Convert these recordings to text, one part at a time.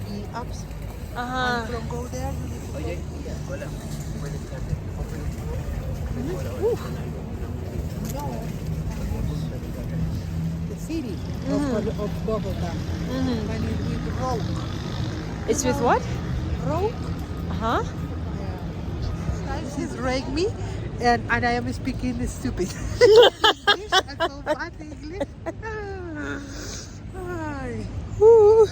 the ups. Ajá. And from go there, you need to Oye, hola, buenas tardes. no, the city of Bogota. Mhm. And it's with rope. It's with what? Rope. Uh-huh. Sometimes he's rake me, and I am speaking stupid English. And so bad English. Ay. Woo.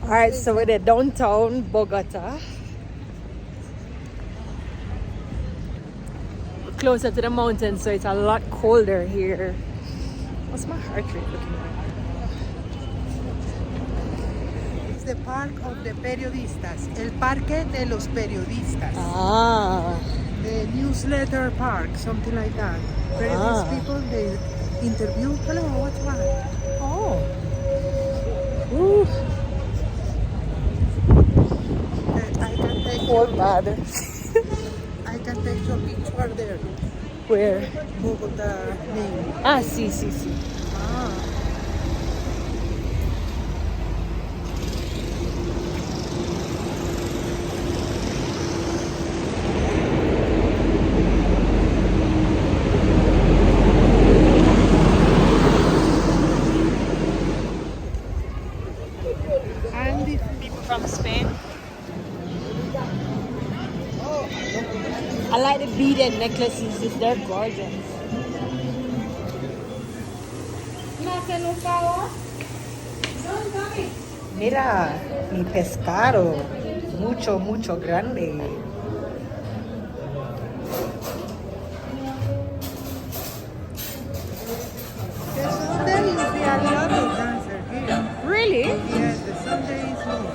All right, so we're at downtown Bogota. We're closer to the mountains, so it's a lot colder here. What's my heart rate looking like? It's the park of the periodistas. El parque de los periodistas. Ah. The newsletter park, something like that. Where Ah. these people, they interview, hello, what's wrong? Oh. Woo. I can take Cold bad. I can take your picture there. Where? Bogota name. Ah, sí, sí, sí. Ah. And the People from Spain. I like the beaded necklaces. They're gorgeous. Mira, mi pescado, mucho, mucho grande. The Sunday you see a lot of dancers here. Really? Yes, the Sunday is more.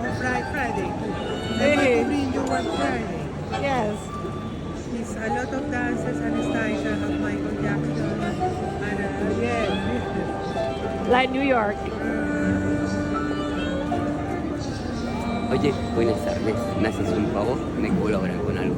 Or Friday too. I'm going Really? to bring you one Friday. Yes. It's a lot of dances and styles. I have Michael Jackson and yes. Like New York. Oye, buenas tardes. ¿Me haces un favor? ¿Me colaboran con algo?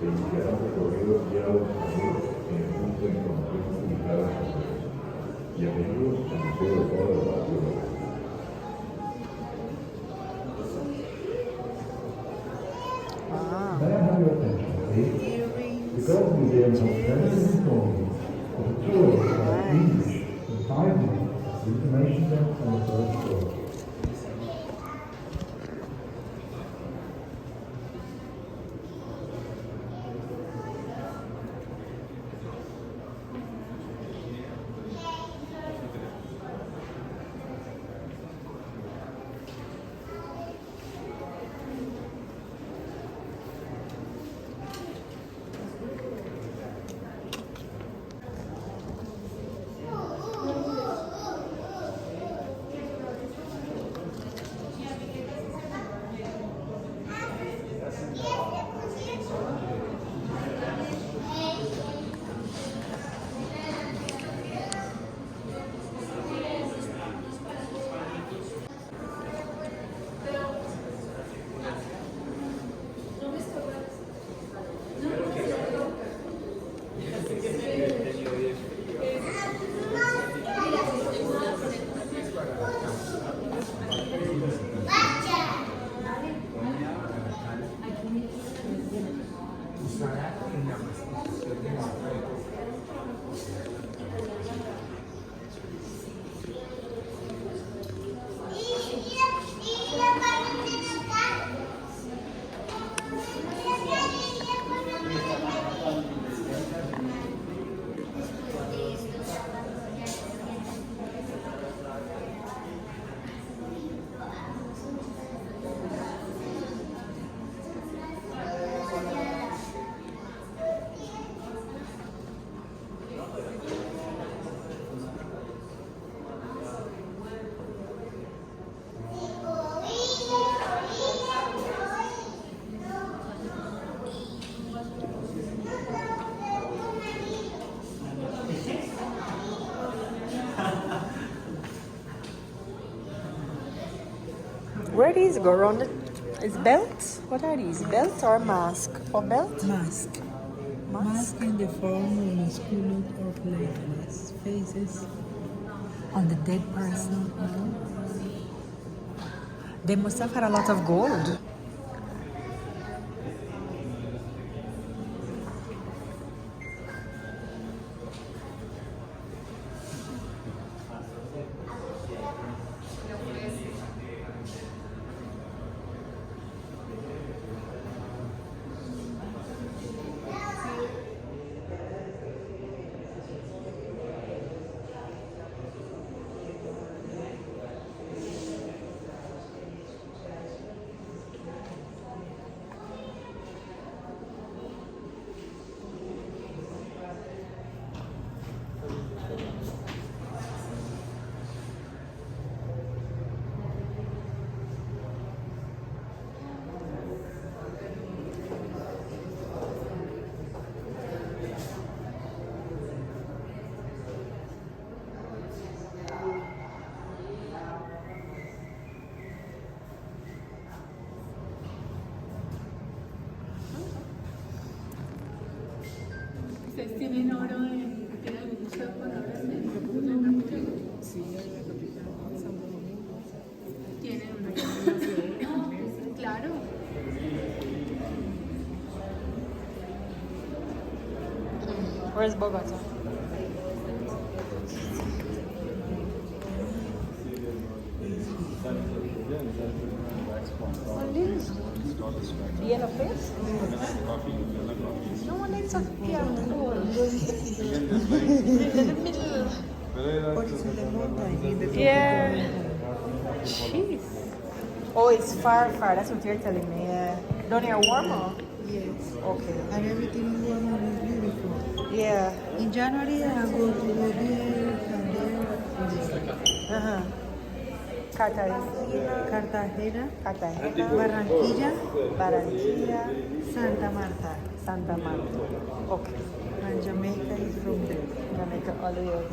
Iniciaron recorridos guiados por amigos en el punto de encuentro ubicados en Congreso. Bienvenidos al Museo de Foro de Barcelona. Wow. May I have your attention, please? The Gold Museum has proudly informed you that a tour of English in 5 minutes with information desk on the first floor. Where these go around it? Is belts? What are these? Belt or mask? For belt? Mask. Mask in the form of skull of likeness, faces on the dead person. They must have had a lot of gold. Ustedes tienen oro en tienen mucho oro tienen una claro. Where's Bogota? The yellow face? No one likes a gold. In the middle. Yeah. Jeez. Oh, it's far, far. That's what you're telling me. Yeah. Down here warmer? Yes. Okay. And everything in Guatemala is beautiful. Yeah. In January, I go to go there and there. Uh-huh. Cartagena. Cartagena, Cartagena. Barranquilla, Barranquilla. Santa Marta. Santa Marta. Okay. And Jamaica is from there. Jamaica all the way out.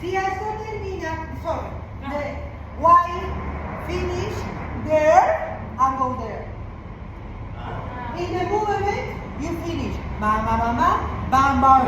Si esto termina, sorry, the white finish there and go there. In the movement, you finish. Mama, mama, bam, bam.